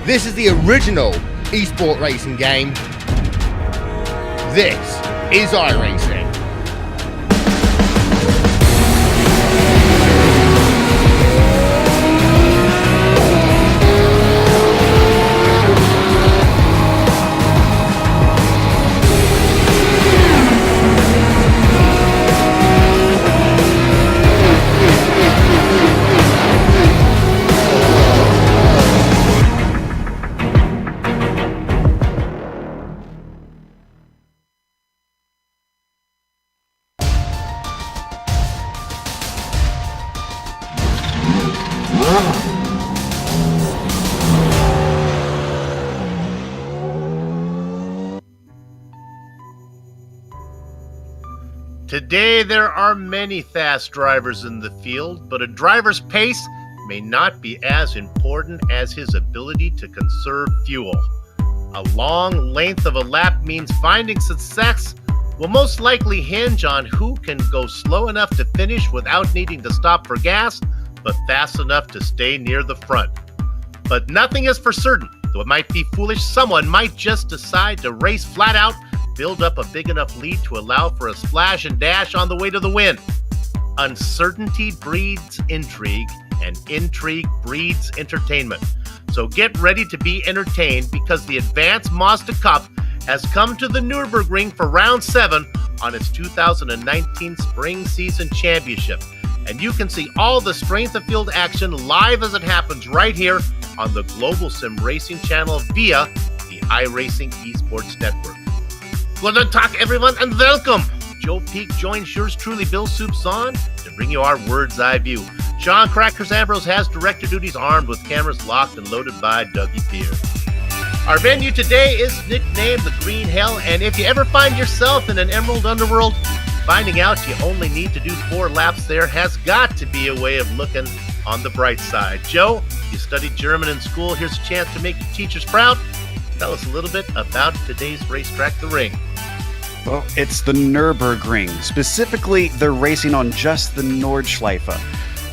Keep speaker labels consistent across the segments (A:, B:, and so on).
A: This is the original esport racing game. This is iRacing.
B: Today there are many fast drivers in the field, but a driver's pace may not be as important as his ability to conserve fuel. A long length of a lap means finding success will most likely hinge on who can go slow enough to finish without needing to stop for gas, but fast enough to stay near the front. But nothing is for certain. Though it might be foolish, someone might just decide to race flat out, build up a big enough lead to allow for a splash and dash on the way to the win. Uncertainty breeds intrigue, and intrigue breeds entertainment. So get ready to be entertained, because the Advanced Mazda Cup has come to the Nürburgring for round 7 on its 2019 Spring Season Championship. And you can see all the strength of field action live as it happens right here on the Global SimRacing Channel via the iRacing Esports Network. Good talk, everyone, and welcome. Joe Peak joins yours truly, Bill Soupson, to bring you our Word's Eye view. Sean Crackers Ambrose has director duties, armed with cameras locked and loaded by Dougie Peer. Our venue today is nicknamed the Green Hell, and if you ever find yourself in an Emerald Underworld, finding out you only need to do 4 laps there has got to be a way of looking on the bright side. Joe, you studied German in school. Here's a chance to make your teachers proud. Tell us a little bit about today's racetrack, the Ring.
C: Well, it's the Nürburgring. Specifically, they're racing on just the Nordschleife.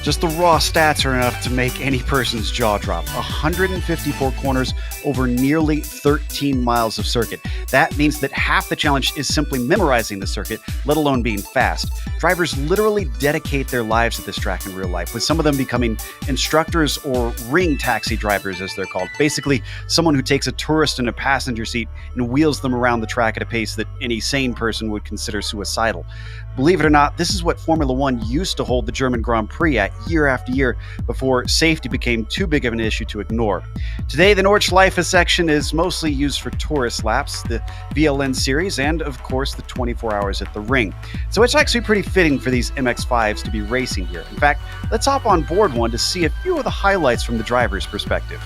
C: Just the raw stats are enough to make any person's jaw drop. 154 corners over nearly 13 miles of circuit. That means that half the challenge is simply memorizing the circuit, let alone being fast. Drivers literally dedicate their lives to this track in real life, with some of them becoming instructors or ring taxi drivers, as they're called. Basically, someone who takes a tourist in a passenger seat and wheels them around the track at a pace that any sane person would consider suicidal. Believe it or not, this is what Formula One used to hold the German Grand Prix at year after year before safety became too big of an issue to ignore. Today, the Nordschleife section is mostly used for tourist laps, the VLN series, and of course the 24 hours at the Ring. So it's actually pretty fitting for these MX-5s to be racing here. In fact, let's hop on board one to see a few of the highlights from the driver's perspective.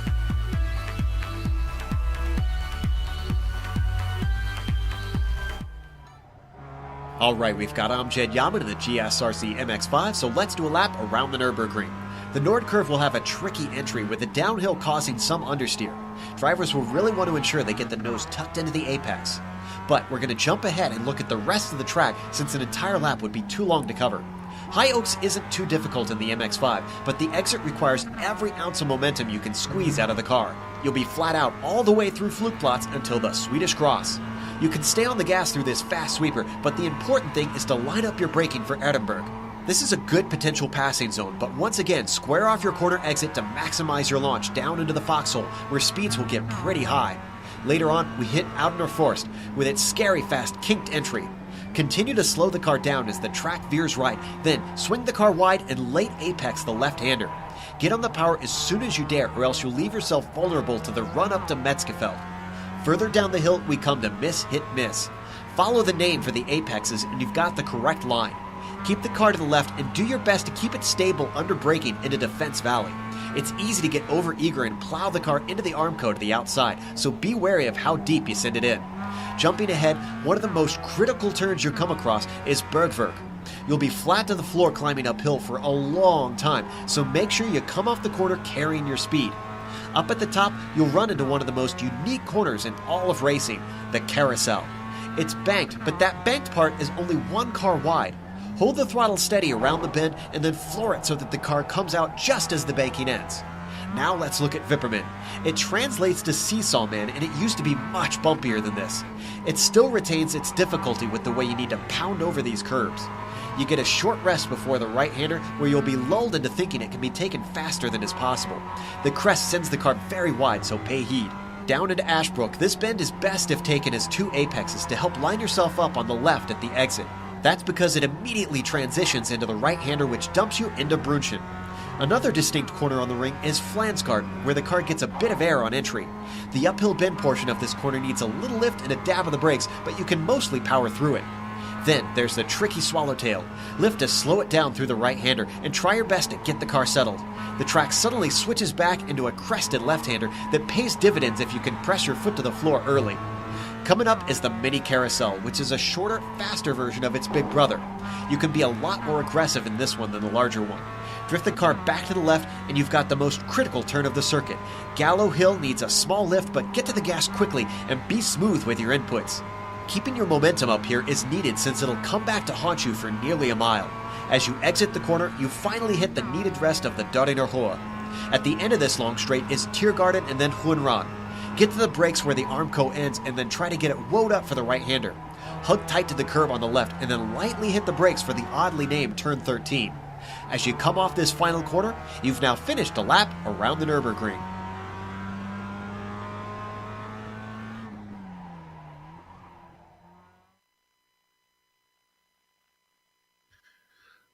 D: All right, we've got Amjad Yaman in the GSRC MX-5, so let's do a lap around the Nürburgring. The Nord curve will have a tricky entry with the downhill causing some understeer. Drivers will really want to ensure they get the nose tucked into the apex. But we're going to jump ahead and look at the rest of the track, since an entire lap would be too long to cover. High Oaks isn't too difficult in the MX-5, but the exit requires every ounce of momentum you can squeeze out of the car. You'll be flat out all the way through Flugplatz until the Swedish Cross. You can stay on the gas through this fast sweeper, but the important thing is to line up your braking for Edinburgh. This is a good potential passing zone, but once again, square off your corner exit to maximize your launch down into the foxhole, where speeds will get pretty high. Later on, we hit Oudener Forst with its scary fast kinked entry. Continue to slow the car down as the track veers right, then swing the car wide and late apex the left-hander. Get on the power as soon as you dare, or else you'll leave yourself vulnerable to the run-up to Metzgefeld. Further down the hill, we come to Miss Hit Miss. Follow the name for the apexes and you've got the correct line. Keep the car to the left and do your best to keep it stable under braking into Defense Valley. It's easy to get overeager and plow the car into the Armco to the outside, so be wary of how deep you send it in. Jumping ahead, one of the most critical turns you'll come across is Bergwerk. You'll be flat to the floor climbing uphill for a long time, so make sure you come off the corner carrying your speed. Up at the top, you'll run into one of the most unique corners in all of racing, the carousel. It's banked, but that banked part is only one car wide. Hold the throttle steady around the bend and then floor it so that the car comes out just as the banking ends. Now let's look at Vipperman. It translates to Seesaw Man, and it used to be much bumpier than this. It still retains its difficulty with the way you need to pound over these curves. You get a short rest before the right-hander where you'll be lulled into thinking it can be taken faster than is possible. The crest sends the car very wide, so pay heed. Down into Ashbrook, this bend is best if taken as two apexes to help line yourself up on the left at the exit. That's because it immediately transitions into the right-hander, which dumps you into Brunchen. Another distinct corner on the ring is Flansgarten, where the car gets a bit of air on entry. The uphill bend portion of this corner needs a little lift and a dab of the brakes, but you can mostly power through it. Then there's the tricky swallowtail. Lift to slow it down through the right-hander and try your best to get the car settled. The track suddenly switches back into a crested left-hander that pays dividends if you can press your foot to the floor early. Coming up is the Mini Carousel, which is a shorter, faster version of its big brother. You can be a lot more aggressive in this one than the larger one. Drift the car back to the left and you've got the most critical turn of the circuit. Gallow Hill needs a small lift, but get to the gas quickly and be smooth with your inputs. Keeping your momentum up here is needed since it'll come back to haunt you for nearly a mile. As you exit the corner, you finally hit the needed rest of the Doringer Hoa. At the end of this long straight is Tiergarten and then Hohenrad. Get to the brakes where the Armco ends and then try to get it woed up for the right-hander. Hug tight to the curb on the left and then lightly hit the brakes for the oddly named Turn 13. As you come off this final corner, you've now finished a lap around the Nürburgring.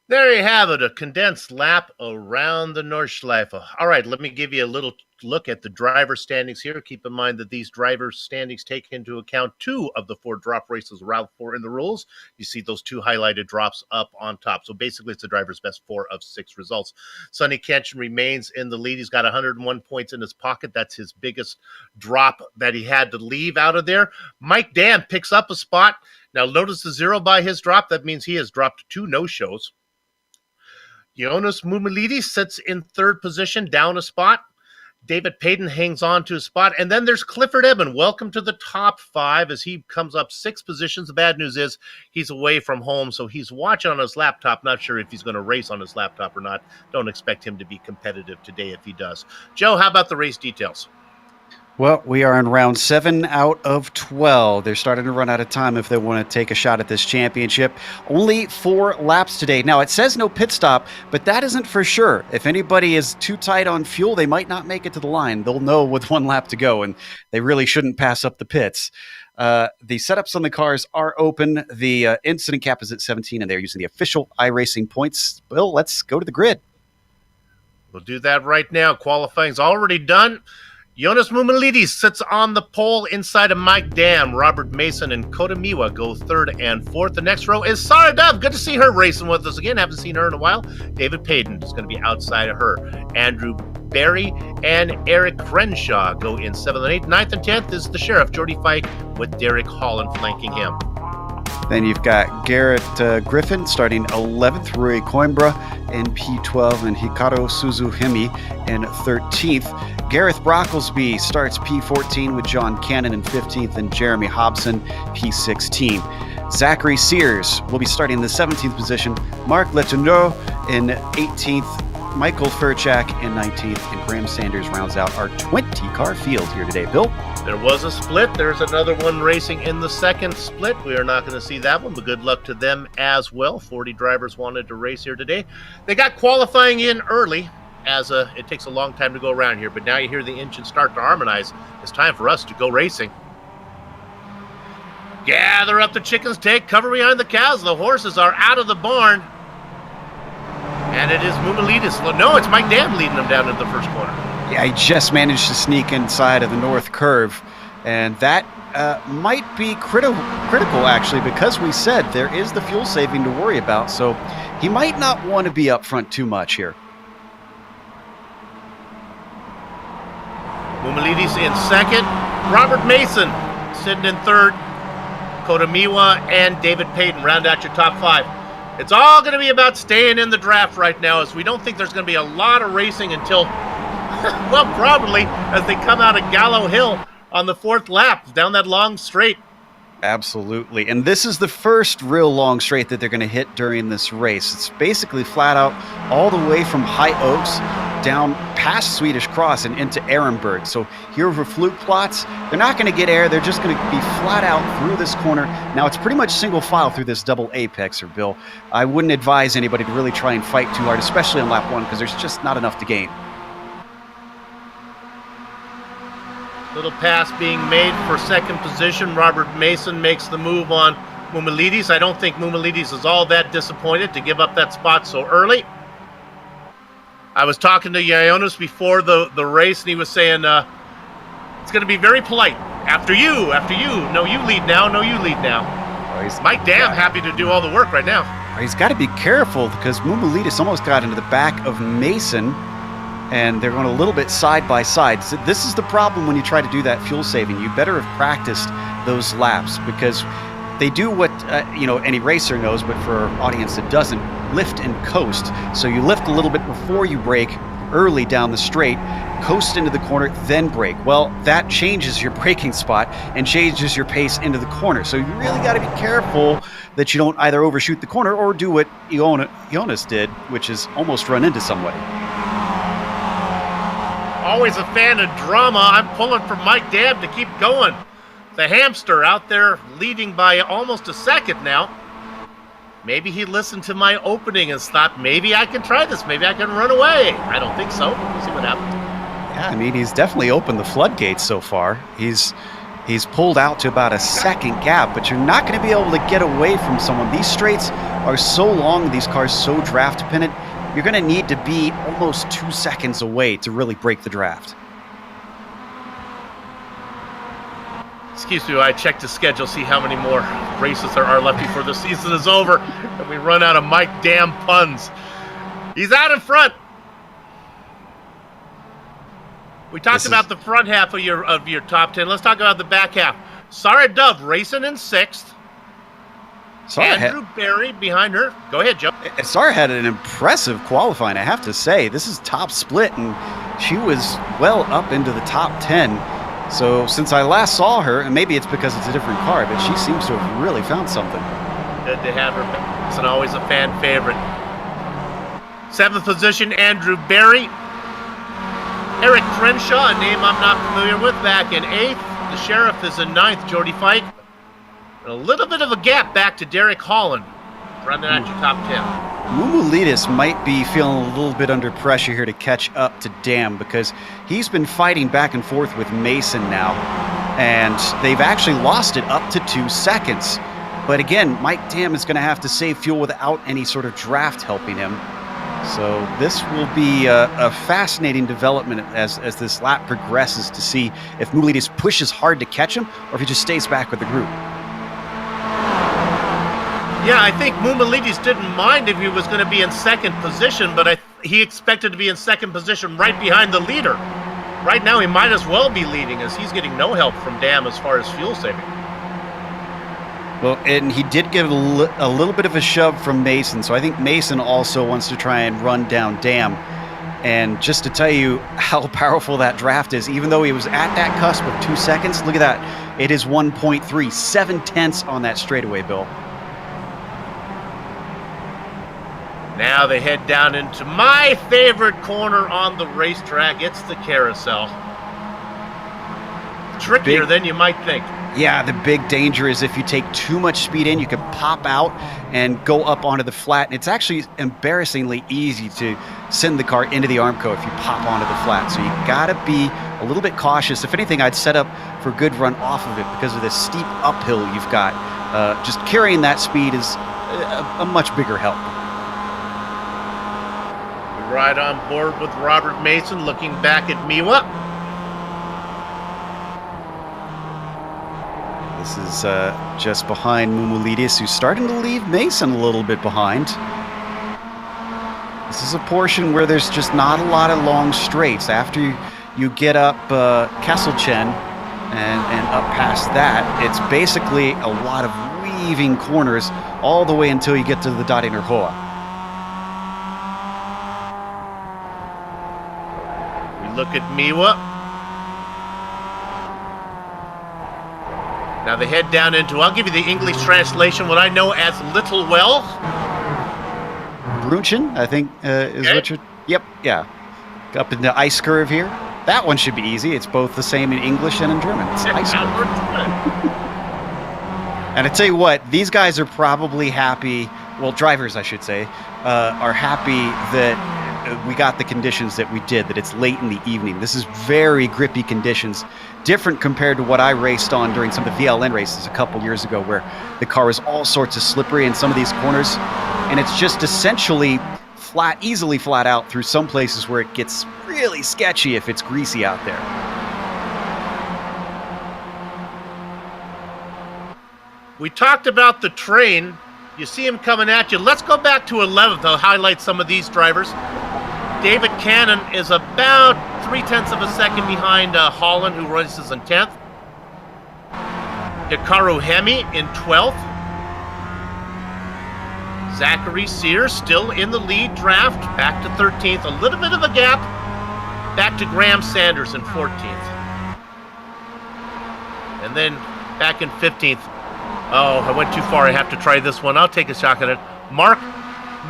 B: There you have it, a condensed lap around the Nordschleife. All right, let me give you a little look at the driver standings here. Keep in mind that these driver standings take into account 2 of the 4 drop races allowed for in the rules. You see those 2 highlighted drops up on top. So basically, it's the driver's best 4 of 6 results. Sonny Kenshin remains in the lead. He's got 101 points in his pocket. That's his biggest drop that he had to leave out of there. Mike Dam picks up a spot. Now, notice the 0 by his drop. That means he has dropped 2 no-shows. Jonas Mumilidis sits in 3rd position, down a spot. David Payton hangs on to his spot. And then there's Clifford Edmond. Welcome to the top 5 as he comes up 6 positions. The bad news is he's away from home, so he's watching on his laptop. Not sure if he's going to race on his laptop or not. Don't expect him to be competitive today if he does. Joe, how about the race details?
C: Well, we are in round 7 out of 12. They're starting to run out of time if they want to take a shot at this championship. Only 4 laps today. Now, it says no pit stop, but that isn't for sure. If anybody is too tight on fuel, they might not make it to the line. They'll know with 1 lap to go, and they really shouldn't pass up the pits. The setups on the cars are open. The incident cap is at 17, and they're using the official iRacing points. Bill, let's go to the grid.
B: We'll do that right now. Qualifying's already done. Jonas Mumilidis sits on the pole inside of Mike Dam. Robert Mason and Kota Miwa go 3rd and 4th. The next row is Sarah Dove. Good to see her racing with us again. Haven't seen her in a while. David Payton is going to be outside of her. Andrew Barry and Eric Crenshaw go in 7th and 8th. 9th and 10th is the Sheriff, Jordy Fike, with Derek Holland flanking him.
C: Then you've got Garrett Griffin starting 11th, Rui Coimbra in P12, and Hikaru Suzuhime in 13th. Gareth Brocklesby starts P14 with John Cannon in 15th, and Jeremy Hobson P16. Zachary Sears will be starting in the 17th position, Mark Letourneau in 18th, Michael Furchak in 19th, and Graham Sanders rounds out our 20-car field here today. Bill?
B: There was a split. There's another one racing in the second split. We are not going to see that one, but good luck to them as well. 40 drivers wanted to race here today. They got qualifying in early, as it takes a long time to go around here, but now you hear the engine start to harmonize. It's time for us to go racing. Gather up the chickens, take cover behind the cows. The horses are out of the barn. And it is Mumilidis. No, it's Mike Dam leading them down into the first corner.
C: Yeah, he just managed to sneak inside of the north curve. And that might be critical, actually, because we said there is the fuel saving to worry about. So he might not want to be up front too much here.
B: Mumilidis in 2nd. Robert Mason sitting in 3rd. Kota Miwa and David Payton round out your top 5. It's all going to be about staying in the draft right now, as we don't think there's going to be a lot of racing until, well, probably as they come out of Gallow Hill on the 4th lap down that long straight.
C: Absolutely. And this is the first real long straight that they're going to hit during this race. It's basically flat out all the way from High Oaks down past Swedish Cross and into Ehrenberg. So here over fluke plots, they're not going to get air. They're just going to be flat out through this corner. Now, it's pretty much single file through this double apexer, Bill. I wouldn't advise anybody to really try and fight too hard, especially on lap 1, because there's just not enough to gain.
B: Little pass being made for second position. Robert Mason makes the move on Mumalides. I don't think Mumalides is all that disappointed to give up that spot so early. I was talking to Ioannis before the race, and he was saying it's going to be very polite. After you. No, you lead now. No, you lead now.
C: Oh,
B: Mike Dam happy to do all the work right now.
C: He's got to be careful because Mumalides almost got into the back of Mason, and they're going a little bit side by side. So this is the problem when you try to do that fuel saving. You better have practiced those laps, because they do what any racer knows, but for our audience that doesn't, lift and coast. So you lift a little bit before you brake early down the straight, coast into the corner, then brake. Well, that changes your braking spot and changes your pace into the corner. So you really got to be careful that you don't either overshoot the corner or do what Ioannis did, which is almost run into somebody.
B: Always a fan of drama. I'm pulling for Mike Dam to keep going. The hamster out there leading by almost a second now. Maybe he listened to my opening and thought, maybe I can try this. Maybe I can run away. I don't think so. We'll see what happens.
C: Yeah, I mean, he's definitely opened the floodgates so far. He's pulled out to about a second gap, but you're not going to be able to get away from someone. These straights are so long, these cars so draft dependent, you're going to need to be almost 2 seconds away to really break the draft.
B: Excuse me, I checked the schedule, see how many more races there are left before the season is over, and we run out of Mike Dam puns. He's out in front. We talked about the front half of your top 10. Let's talk about the back half. Sarah Dove racing in 6th. Andrew Berry behind her. Go ahead, Joe.
C: Sarah had an impressive qualifying, I have to say. This is top split, and she was well up into the top 10. So since I last saw her, and maybe it's because it's a different car, but she seems to have really found something.
B: Good to have her. It's always a fan favorite. 7th position, Andrew Berry. Eric Crenshaw, a name I'm not familiar with, back in 8th. The Sheriff is in 9th, Jody Fike. And a little bit of a gap back to Derek Holland, running at your top 10.
C: Mumalides might be feeling a little bit under pressure here to catch up to Dam, because he's been fighting back and forth with Mason now, and they've actually lost it up to 2 seconds. But again, Mike Dam is going to have to save fuel without any sort of draft helping him. So this will be a fascinating development as this lap progresses, to see if Mumalides pushes hard to catch him or if he just stays back with the group.
B: Yeah, I think Mumalides didn't mind if he was going to be in second position, but he expected to be in second position right behind the leader. Right now, he might as well be leading, as he's getting no help from Dam as far as fuel saving.
C: Well, and he did give a little bit of a shove from Mason, so I think Mason also wants to try and run down Dam. And just to tell you how powerful that draft is, even though he was at that cusp of 2 seconds, look at that. It is 1.3, 7/10 on that straightaway, Bill.
B: Now they head down into my favorite corner on the racetrack. It's the carousel. Trickier than you might think.
C: Yeah, the big danger is if you take too much speed in, you can pop out and go up onto the flat. And it's actually embarrassingly easy to send the car into the Armco if you pop onto the flat. So you gotta be a little bit cautious. If anything, I'd set up for a good run off of it because of this steep uphill you've got. Just carrying that speed is a much bigger help.
B: We ride on board with Robert Mason, looking back at Miwa.
C: This is just behind Mumalides, who's starting to leave Mason a little bit behind. This is a portion where there's just not a lot of long straights. After you get up Kesselchen and up past that, it's basically a lot of weaving corners all the way until you get to the Dottinger Hoa.
B: We look at Miwa. Now they head down into, I'll give you the English translation, what I know as Little Well.
C: Brunchen, I think, is what you're... Yep, yeah. Up in the ice curve here. That one should be easy. It's both the same in English and in German. It's ice curve. And I tell you what, these guys are probably happy, well, drivers, I should say, are happy that we got the conditions that we did, that it's late in the evening. This is very grippy conditions, different compared to what I raced on during some of the VLN races a couple years ago, where the car was all sorts of slippery in some of these corners, and it's just essentially flat, easily flat out through some places where it gets really sketchy if it's greasy out there.
B: We talked about the train. You see him coming at you. Let's go back to 11th. I'll highlight some of these drivers. David Cannon is about 0.3 of a second behind Holland, who races in 10th. Hikaru Hemi in 12th. Zachary Sears still in the lead draft, back to 13th. A little bit of a gap. Back to Graham Sanders in 14th. And then back in 15th. Oh, I went too far. I have to try this one. I'll take a shot at it. Mark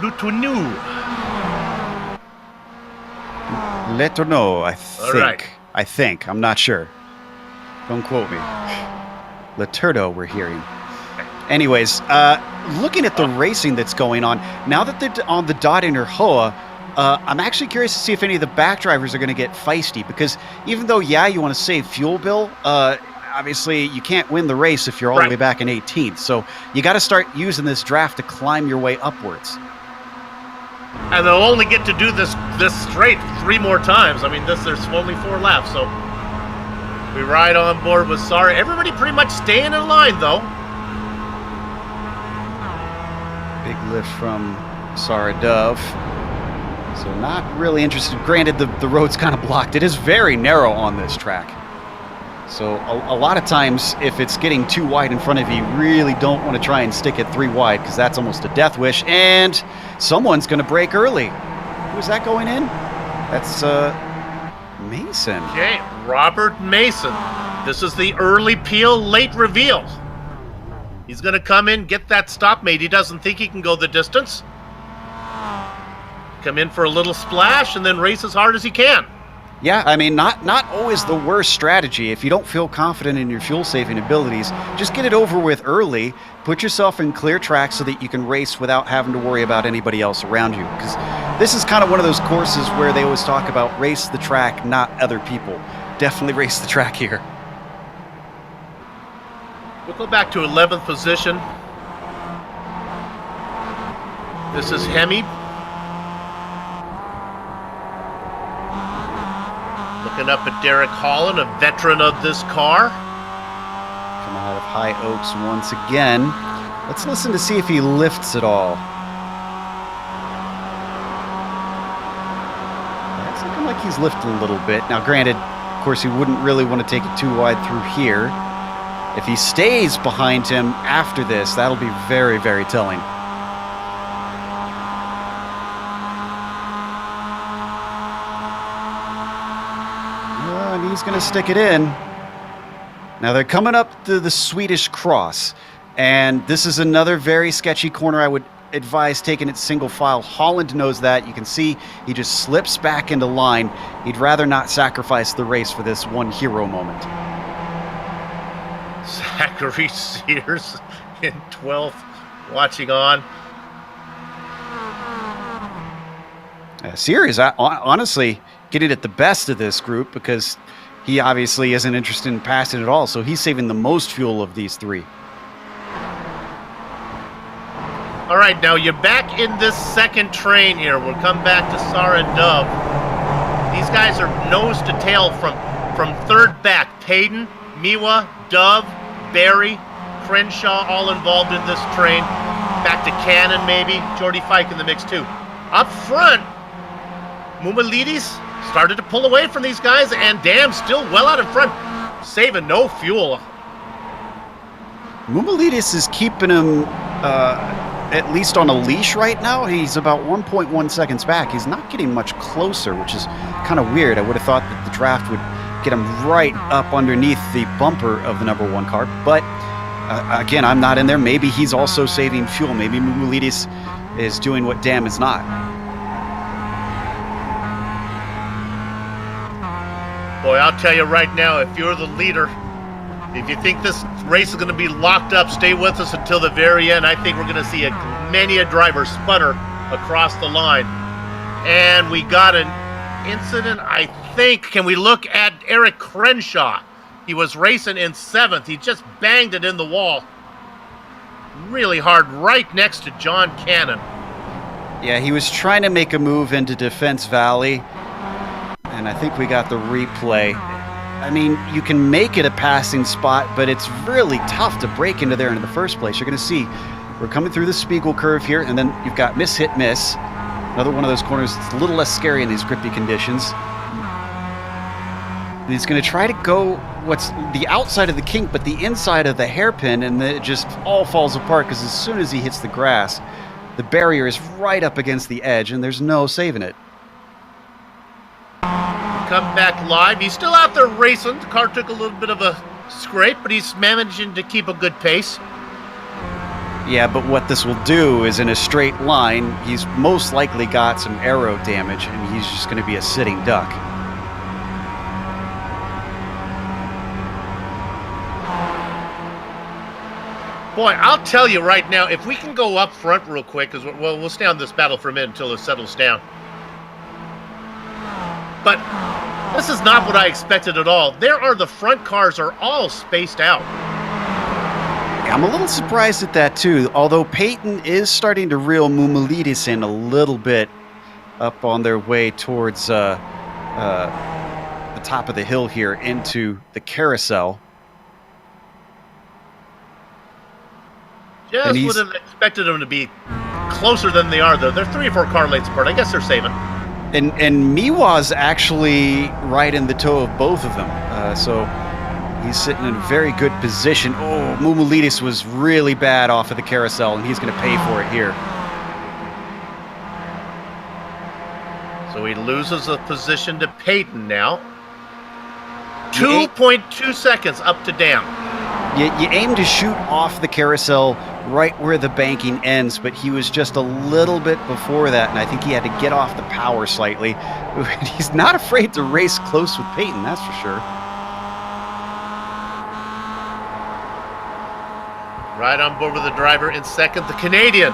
B: Letourneau.
C: Letourneau, I think.
B: right.
C: I think. I'm not sure. Don't quote me. Letourneau, we're hearing. Anyways, looking at the racing that's going on, now that they're on the dot in Hoa, I'm actually curious to see if any of the back drivers are going to get feisty, because even though, yeah, you want to save fuel bill, obviously you can't win the race if you're all the way back in 18th. So you got to start using this draft to climb your way upwards.
B: And they'll only get to do this straight 3 more times. I mean, there's only 4 laps, so we ride on board with Sarah. Everybody pretty much staying in line, though.
C: Big lift from Sarah Dove. So not really interested. Granted, the road's kind of blocked. It is very narrow on this track. So a lot of times, if it's getting too wide in front of you, you really don't want to try and stick it 3 wide, because that's almost a death wish. And someone's going to brake early. Who's that going in? That's Mason.
B: Okay, Robert Mason. This is the early peel, late reveal. He's going to come in, get that stop made. He doesn't think he can go the distance. Come in for a little splash and then race as hard as he can.
C: Yeah, I mean, not always the worst strategy. If you don't feel confident in your fuel-saving abilities, just get it over with early. Put yourself in clear track so that you can race without having to worry about anybody else around you. Because this is kind of one of those courses where they always talk about race the track, not other people. Definitely race the track here.
B: We'll go back to 11th position. This is Hemi. Looking up at Derek Holland, a veteran of this car.
C: Coming out of High Oaks once again. Let's listen to see if he lifts at all. It's looking like he's lifted a little bit. Now, granted, of course, he wouldn't really want to take it too wide through here. If he stays behind him after this, that'll be very, very telling. And he's going to stick it in. Now they're coming up to the Swedish Cross, and this is another very sketchy corner. I would advise taking it single file. Holland knows that. You can see he just slips back into line. He'd rather not sacrifice the race for this one hero moment.
B: Zachary Sears in 12th, watching on.
C: Sears, honestly, getting at the best of this group, because he obviously isn't interested in passing at all, so he's saving the most fuel of these 3.
B: All right, now you're back in this second train here. We'll come back to Sarah Dove. These guys are nose to tail from third back. Payton, Miwa, Dove, Barry, Crenshaw, all involved in this train. Back to Cannon, maybe. Jordy Fike in the mix, too. Up front, Mumalides started to pull away from these guys, and Dam still well out in front, saving no fuel.
C: Mumalides is keeping him at least on a leash right now. He's about 1.1 seconds back. He's not getting much closer, which is kind of weird. I would have thought that the draft would get him right up underneath the bumper of the number 1 car. But again, I'm not in there. Maybe he's also saving fuel. Maybe Mumalides is doing what Dam is not.
B: Boy, I'll tell you right now, if you're the leader, if you think this race is going to be locked up, stay with us until the very end. I think we're going to see many a driver sputter across the line. And we got an incident, I think. Can we look at Eric Crenshaw? He was racing in 7th. He just banged it in the wall really hard right next to John Cannon.
C: Yeah, he was trying to make a move into Defense Valley, and I think we got the replay. I mean, you can make it a passing spot, but it's really tough to break into there in the first place. You're going to see we're coming through the Spiegel curve here, and then you've got miss, hit, miss. Another one of those corners that's a little less scary in these grippy conditions. And he's going to try to go what's the outside of the kink, but the inside of the hairpin, and it just all falls apart because as soon as he hits the grass, the barrier is right up against the edge, and there's no saving it.
B: Come back live. He's still out there racing. The car took a little bit of a scrape, but he's managing to keep a good pace.
C: Yeah, but what this will do is in a straight line, he's most likely got some aero damage, and he's just going to be a sitting duck.
B: Boy, I'll tell you right now, if we can go up front real quick, because we'll stay on this battle for a minute until it settles down. But this is not what I expected at all. The front cars are all spaced out.
C: I'm a little surprised at that too, although Peyton is starting to reel Mumulidis in a little bit up on their way towards the top of the hill here into the carousel.
B: Just would have expected them to be closer than they are, though. They're 3 or 4 car lengths apart. I guess they're saving.
C: And Miwa's actually right in the toe of both of them, so he's sitting in a very good position. Oh, Mumulidis was really bad off of the carousel, and he's going to pay for it here.
B: So he loses a position to Peyton now. 2.2 seconds up to Dan.
C: You aim to shoot off the carousel right where the banking ends, but he was just a little bit before that, and I think he had to get off the power slightly. He's not afraid to race close with Peyton, that's for sure.
B: Right on board with the driver in 2nd, the Canadian.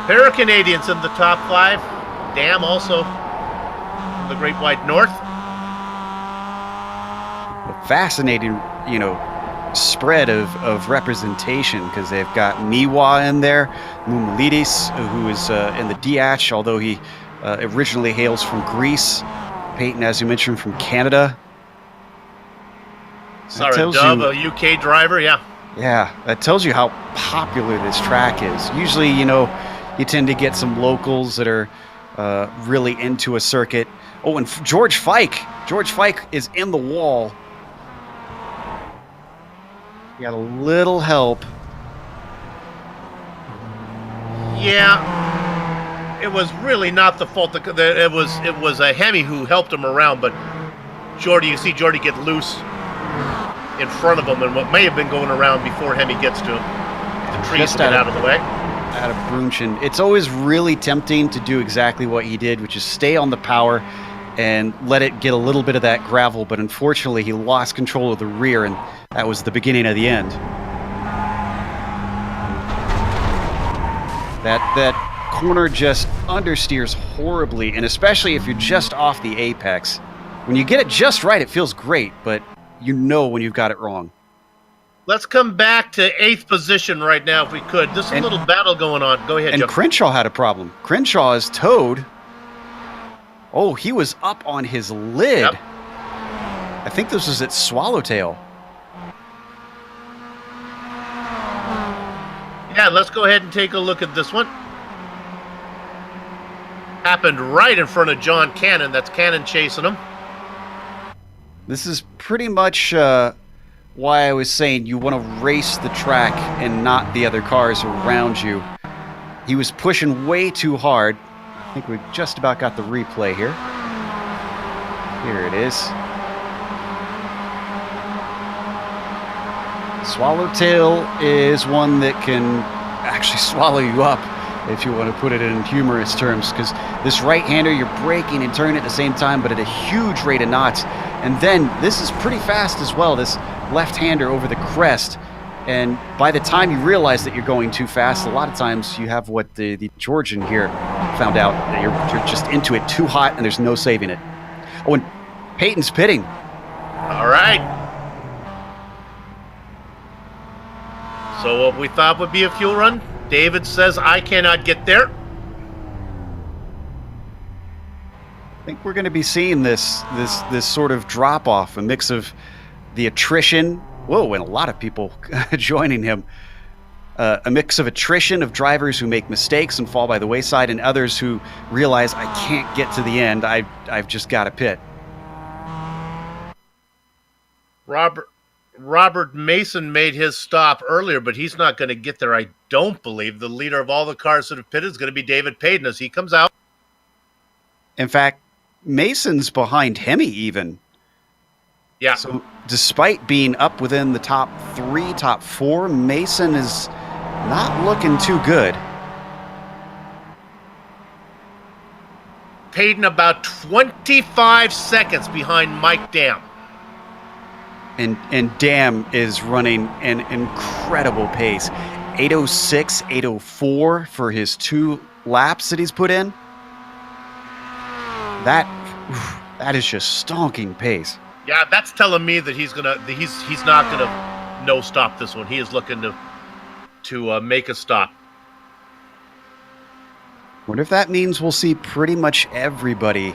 B: Pair of Canadians in the top 5. Dam also from the Great White North.
C: A fascinating, spread of representation, because they've got Miwa in there, Mumulidis, who is in the DH, although he originally hails from Greece. Peyton, as you mentioned, from Canada.
B: Sorry, Dove, a UK driver, yeah.
C: Yeah, that tells you how popular this track is. Usually, you tend to get some locals that are really into a circuit. Oh, and George Fike. George Fike is in the wall. He got a little help.
B: Yeah, it was really not the fault. It was a Hemi who helped him around, but you see Jordy get loose in front of him, and what may have been going around before Hemi gets to him. The trees to get out of the way.
C: Out of Brunchen. It's always really tempting to do exactly what he did, which is stay on the power and let it get a little bit of that gravel, but unfortunately he lost control of the rear, and that was the beginning of the end. That corner just understeers horribly, and especially if you're just off the apex. When you get it just right, it feels great, but you know when you've got it wrong.
B: Let's come back to 8th position right now if we could. There's a little battle going on. Go ahead, Joe.
C: And Crenshaw had a problem. Crenshaw is towed. Oh, he was up on his lid.
B: Yep.
C: I think this was at Swallowtail.
B: Yeah, let's go ahead and take a look at this one. Happened right in front of John Cannon. That's Cannon chasing him.
C: This is pretty much why I was saying you want to race the track and not the other cars around you. He was pushing way too hard. I think we just about got the replay here. Here it is. Swallowtail is one that can actually swallow you up. if you want to put it in humorous terms, because this right-hander, you're braking and turning at the same time, but at a huge rate of knots. And then this is pretty fast as well, this left-hander over the crest. And by the time you realize that you're going too fast, a lot of times you have what the Georgian here found out, that you're just into it too hot and there's no saving it. Oh, and Peyton's pitting.
B: All right. So what we thought would be a fuel run, David says I cannot get there.
C: I think we're going to be seeing this sort of drop-off, a mix of the attrition, whoa, and a lot of people joining him, a mix of attrition of drivers who make mistakes and fall by the wayside, and others who realize I can't get to the end, I've just got to pit.
B: Robert Mason made his stop earlier, but he's not going to get there, I don't believe. The leader of all the cars that have pitted is going to be David Payton as he comes out.
C: In fact, Mason's behind Hemi even.
B: Yeah.
C: So despite being up within the top 3, top 4, Mason is not looking too good.
B: Payton about 25 seconds behind Mike Dam.
C: And Dam is running an incredible pace. 806, 804 for his 2 laps that he's put in. That is just stonking pace.
B: Yeah, that's telling me that he's not gonna no stop this one. He is looking to make a stop.
C: Wonder if that means we'll see pretty much everybody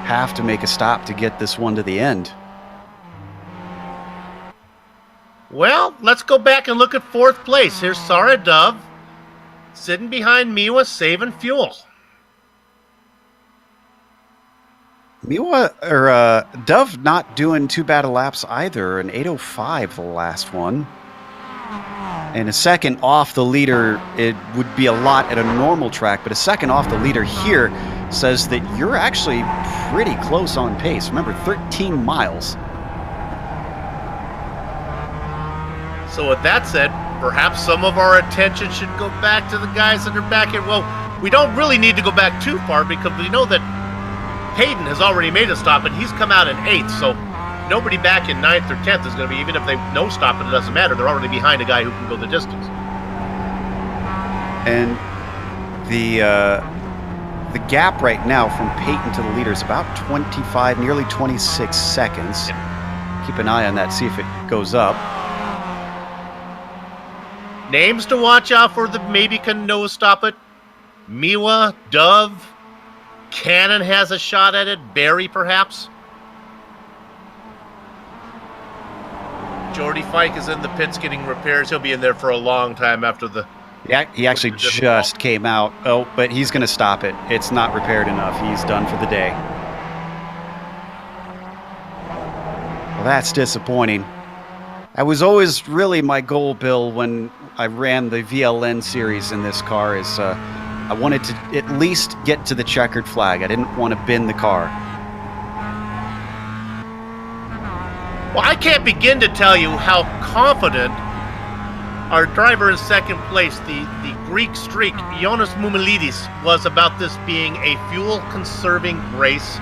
C: have to make a stop to get this one to the end.
B: Well, let's go back and look at 4th place. Here's Sarah Dove sitting behind Miwa, saving fuel.
C: Dove not doing too bad of laps either. An 805 the last one. And a second off the leader, it would be a lot at a normal track, but a second off the leader here says that you're actually pretty close on pace. Remember, 13 miles.
B: So with that said, perhaps some of our attention should go back to the guys that are back here. Well, we don't really need to go back too far because we know that Payton has already made a stop and he's come out in 8th. So nobody back in 9th or 10th is going to be, even if they no stop, it doesn't matter. They're already behind a guy who can go the distance.
C: And the gap right now from Payton to the leader is about 25, nearly 26 seconds.
B: Yeah.
C: Keep an eye on that, see if it goes up.
B: Names to watch out for that maybe can no stop it. Miwa, Dove, Cannon has a shot at it. Barry, perhaps. Jordy Fike is in the pits getting repairs. He'll be in there for a long time after the...
C: Yeah, he actually just came out. Oh, but he's going to stop it. It's not repaired enough. He's done for the day. Well, that's disappointing. That was always really my goal, Bill, when I ran the VLN series in this car, is I wanted to at least get to the checkered flag. I didn't want to bin the car.
B: Well, I can't begin to tell you how confident our driver in second place, the Greek streak, Ioannis Moumelidis, was about this being a fuel-conserving race,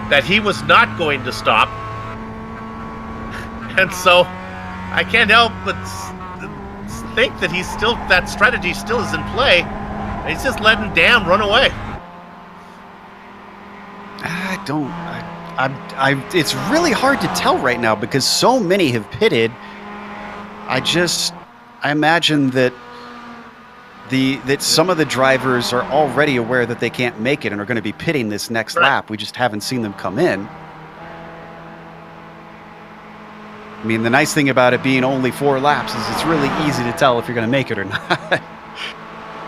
B: that he was not going to stop. And so I can't help but think that that strategy still is in play. He's just letting Dam run away.
C: It's really hard to tell right now because so many have pitted. I imagine that some of the drivers are already aware that they can't make it and are going to be pitting this next lap. We just haven't seen them come in. I mean, the nice thing about it being only 4 laps is it's really easy to tell if you're going to make it or not.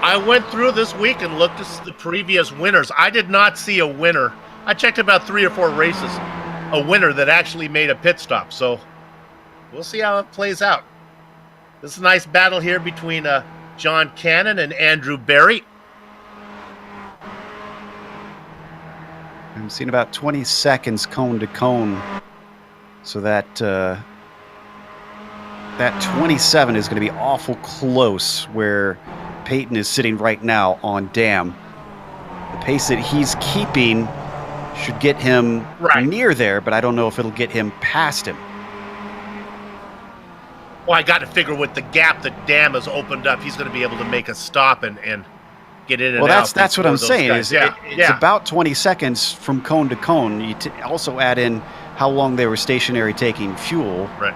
B: I went through this week and looked at the previous winners. I did not see a winner. I checked about 3 or 4 races, a winner that actually made a pit stop. So we'll see how it plays out. This is a nice battle here between John Cannon and Andrew Barry.
C: I'm seeing about 20 seconds cone to cone. So that 27 is going to be awful close, where Peyton is sitting right now on Dam. The pace that he's keeping should get him near there, but I don't know if it'll get him past him.
B: Well, I got to figure with the gap that Dam has opened up, he's going to be able to make a stop and get in and out.
C: Well, that's what I'm saying. Is it's
B: yeah.
C: about 20 seconds from cone to cone. You also add in how long they were stationary taking fuel.
B: Right.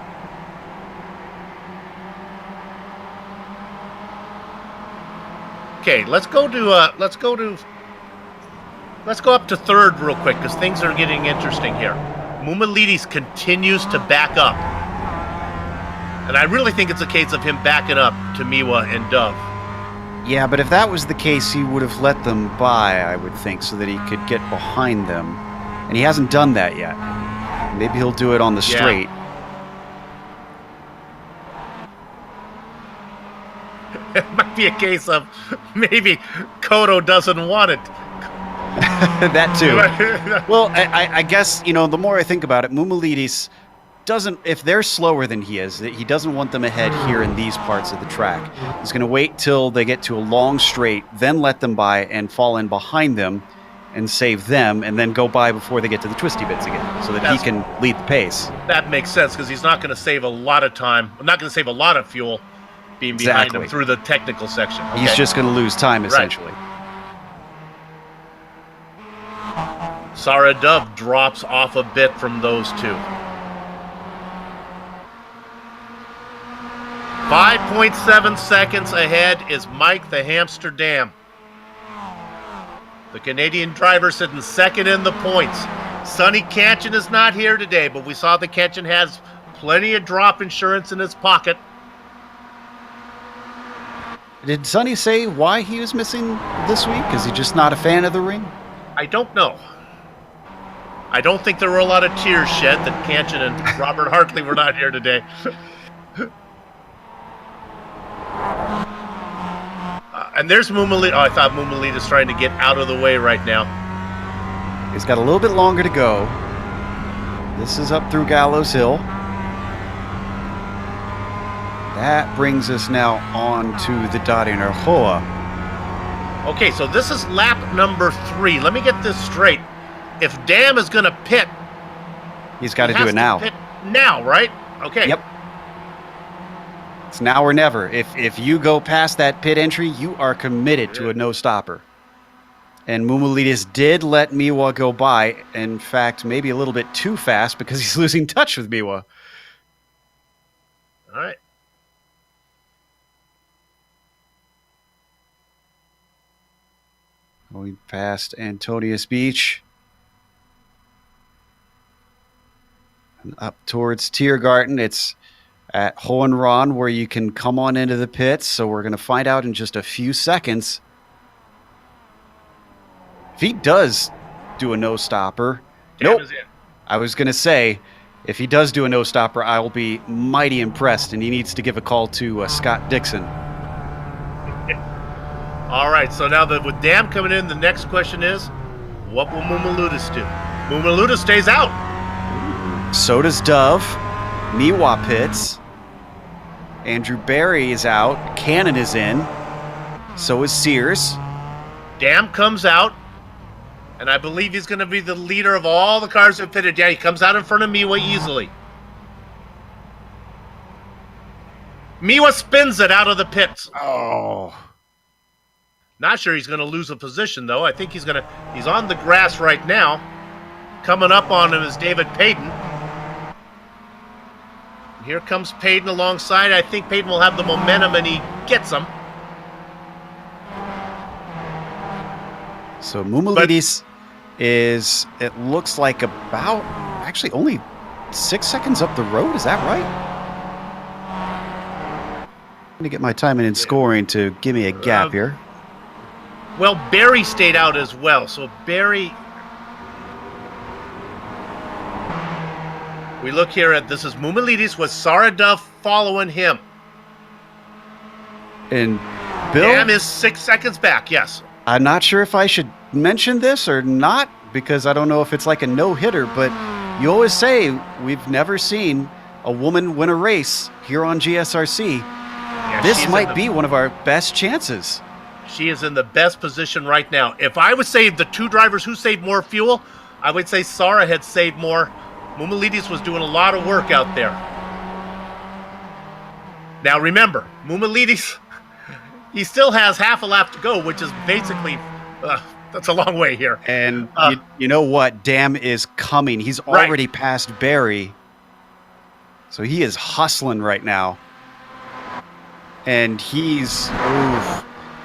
B: Okay, let's go up to third real quick because things are getting interesting here. Mumalides continues to back up. And I really think it's a case of him backing up to Miwa and Dove.
C: Yeah, but if that was the case, he would have let them by, I would think, so that he could get behind them. And he hasn't done that yet. Maybe he'll do it on the straight.
B: It might be a case of maybe Kodo doesn't want it.
C: That too. Well, I guess, the more I think about it, Mumalides doesn't, if they're slower than he is, he doesn't want them ahead here in these parts of the track. He's going to wait till they get to a long straight, then let them by and fall in behind them and save them, and then go by before they get to the twisty bits again, so that he can lead the pace.
B: That makes sense, because he's not going to save a lot of time, not going to save a lot of fuel being behind him through the technical section. Okay.
C: He's just going to lose time, essentially.
B: Sarah Dove drops off a bit from those two. 5.7 seconds ahead is Mike the Hamster Dam. The Canadian driver sitting second in the points. Sonny Kanchan is not here today, but we saw that Kanchan has plenty of drop insurance in his pocket.
C: Did Sonny say why he was missing this week? Is he just not a fan of the ring?
B: I don't know. I don't think there were a lot of tears shed that Kanchan and Robert Hartley were not here today. And there's Mumalides. Oh, I thought Mumalides is trying to get out of the way right now.
C: He's got a little bit longer to go. This is up through Gallows Hill. That brings us now on to the Dariner Hoa.
B: Okay, so this is lap number 3. Let me get this straight. If Dam is going to pit,
C: he's got to do it now.
B: Pit now, right? Okay.
C: Yep. It's now or never. If you go past that pit entry, you are committed to a no-stopper. And Mumalides did let Miwa go by. In fact, maybe a little bit too fast because he's losing touch with Miwa.
B: All right.
C: Going past Antonius Beach. And up towards Tiergarten. It's at Hohenron where you can come on into the pits. So we're going to find out in just a few seconds. If he does do a no-stopper. Nope. I was going to say, if he does do a no-stopper, I will be mighty impressed. And he needs to give a call to Scott Dixon.
B: All right, so now that with Dam coming in, the next question is, what will Mumalides do? Mumalides stays out.
C: So does Dove. Miwa pits. Andrew Barry is out. Cannon is in. So is Sears.
B: Dam comes out, and I believe he's going to be the leader of all the cars that pitted. Yeah, he comes out in front of Miwa easily. Miwa spins it out of the pits.
C: Oh.
B: Not sure he's going to lose a position, though. I think he's on the grass right now. Coming up on him is David Payton. Here comes Payton alongside. I think Payton will have the momentum, and he gets him.
C: So Mumalides is, it looks like about, actually only 6 seconds up the road. Is that right? I'm going to get my timing and scoring to give me a gap here.
B: Well, Barry stayed out as well. So Barry, we look here at, this is Mumalides with Sarah Duff following him.
C: And Bill?
B: Dam is 6 seconds back, yes.
C: I'm not sure if I should mention this or not, because I don't know if it's like a no-hitter, but you always say we've never seen a woman win a race here on GSRC.
B: Yeah,
C: this might be one of our best chances.
B: She is in the best position right now. If I would say the two drivers who saved more fuel, I would say Sarah had saved more. Mumalides was doing a lot of work out there. Now remember, Mumalides, he still has half a lap to go, which is basically, that's a long way here.
C: And you know what? Dam is coming. He's already past Barry. So he is hustling right now. And he's,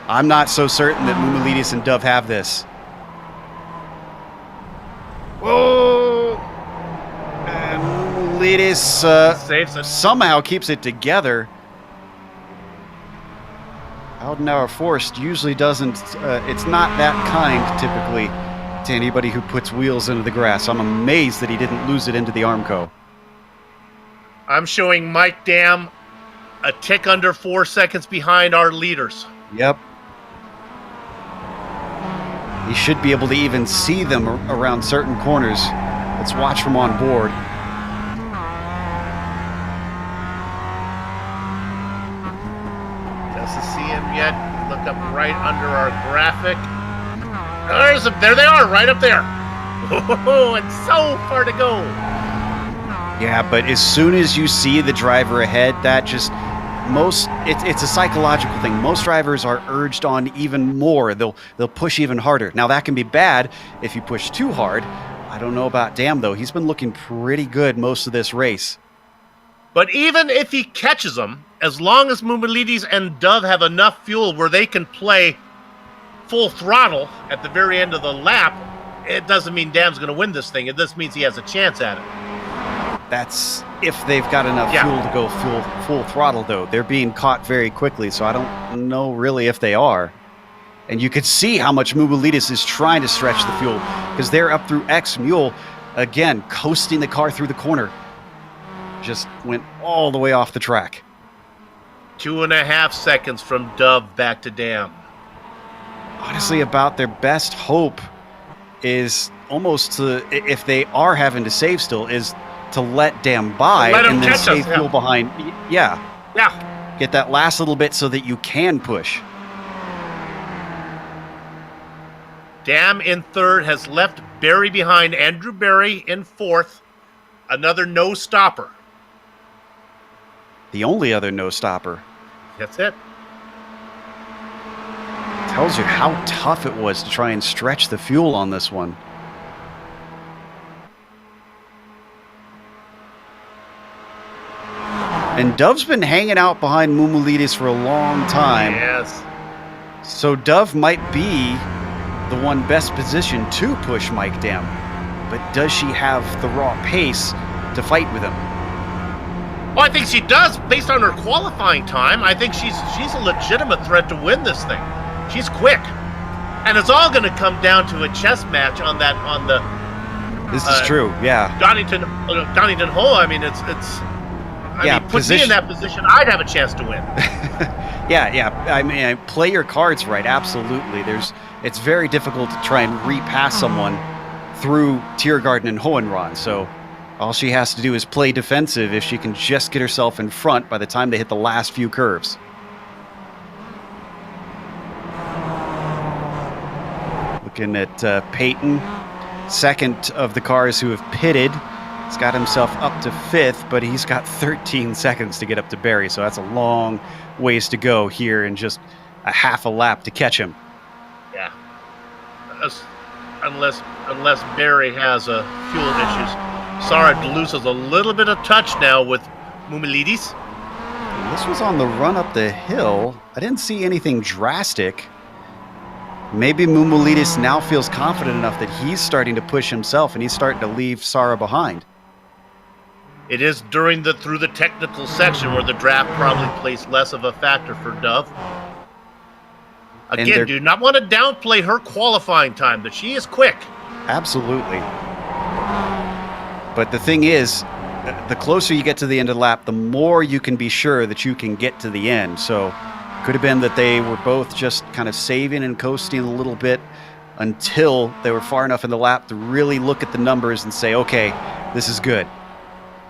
C: I'm not so certain that Mumalides and Dove have this. Whoa! And Mumalides somehow keeps it together. Audenauer Forst usually doesn't, it's not that kind typically to anybody who puts wheels into the grass. I'm amazed that he didn't lose it into the Armco.
B: I'm showing Mike Dam a tick under 4 seconds behind our leaders.
C: Yep. He should be able to even see them around certain corners. Let's watch from on board.
B: Doesn't see him yet. Look up right under our graphic. There they are, right up there. Oh, and so far to go.
C: Yeah, but as soon as you see the driver ahead, that just it's a psychological thing. Most drivers are urged on even more. They'll push even harder. Now that can be bad if you push too hard. I don't know about Dam though. He's been looking pretty good most of this race.
B: But even if he catches them, as long as Mumalides and Dove have enough fuel where they can play full throttle at the very end of the lap, it doesn't mean Dam's going to win this thing. It just means he has a chance at it.
C: That's if they've got enough fuel to go full throttle, though. They're being caught very quickly, so I don't know really if they are. And you could see how much Mumalides is trying to stretch the fuel because they're up through X Mule, again, coasting the car through the corner. Just went all the way off the track.
B: 2.5 seconds from Dove back to Dam.
C: Honestly, about their best hope is almost to, if they are having to save still, is to let Dam by and then save fuel behind. Yeah. Get that last little bit so that you can push.
B: Dam in third has left Barry behind. Andrew Barry in fourth. Another no stopper.
C: The only other no stopper.
B: That's it.
C: Tells you how tough it was to try and stretch the fuel on this one. And Dove's been hanging out behind Mumalides for a long time.
B: Yes.
C: So Dove might be the one best positioned to push Mike Dam. But does she have the raw pace to fight with him?
B: Well, I think she does, based on her qualifying time. I think she's a legitimate threat to win this thing. She's quick. And it's all going to come down to a chess match on the
C: This is true, yeah.
B: Donington Hole. I mean, put me in that position, I'd have a chance to win.
C: Yeah. I mean, play your cards right. Absolutely. It's very difficult to try and repass someone through Tiergarten and Hohenron. So all she has to do is play defensive if she can just get herself in front by the time they hit the last few curves. Looking at Peyton, second of the cars who have pitted. He's got himself up to fifth, but he's got 13 seconds to get up to Barry, so that's a long ways to go here in just a half a lap to catch him.
B: Yeah. Unless Barry has fuel issues. Sarah loses a little bit of touch now with Mumalides.
C: This was on the run up the hill. I didn't see anything drastic. Maybe Mumalides now feels confident enough that he's starting to push himself and he's starting to leave Sarah behind.
B: It is through the technical section where the draft probably plays less of a factor for Dove. Again, do not want to downplay her qualifying time, but she is quick.
C: Absolutely. But the thing is, the closer you get to the end of the lap, the more you can be sure that you can get to the end. So could have been that they were both just kind of saving and coasting a little bit until they were far enough in the lap to really look at the numbers and say, okay, this is good.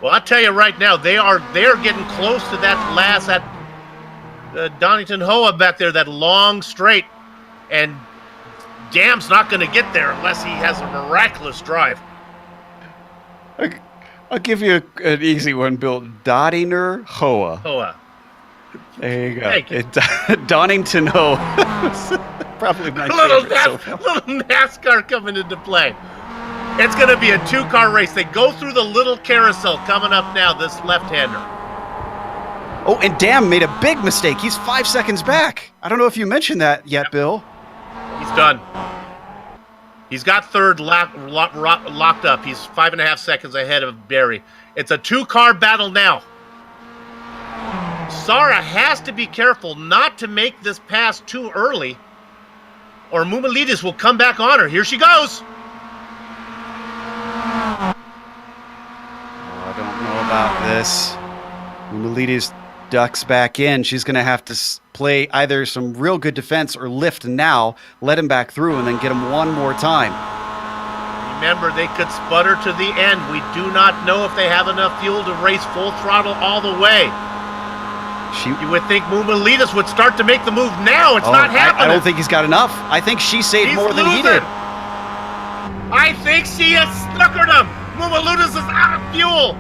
B: Well, I'll tell you right now, they are getting close to that Donington Hoa back there, that long straight. And Dam's not going to get there unless he has a miraculous drive.
C: I'll give you an easy one, Bill. Donington Hoa.
B: Hoa.
C: There you go.
B: Thank you.
C: Donington Hoa. Probably my favorite so far.
B: Little NASCAR coming into play. It's going to be a two-car race. They go through the little carousel coming up now, this left-hander.
C: Oh, and Dam made a big mistake. He's 5 seconds back. I don't know if you mentioned that yet, Bill.
B: He's done. He's got third locked up. He's 5.5 seconds ahead of Barry. It's a two-car battle now. Sara has to be careful not to make this pass too early, or Mumalides will come back on her. Here she goes.
C: I don't know about this. Mumalides ducks back in. She's going to have to play either some real good defense or lift now, let him back through, and then get him one more time.
B: Remember, they could sputter to the end. We do not know if they have enough fuel to race full throttle all the way. You would think Mumalides would start to make the move now. It's not happening.
C: I don't think he's got enough. I think she saved more than he did.
B: I think she has snookered him. Mumalides is out of fuel.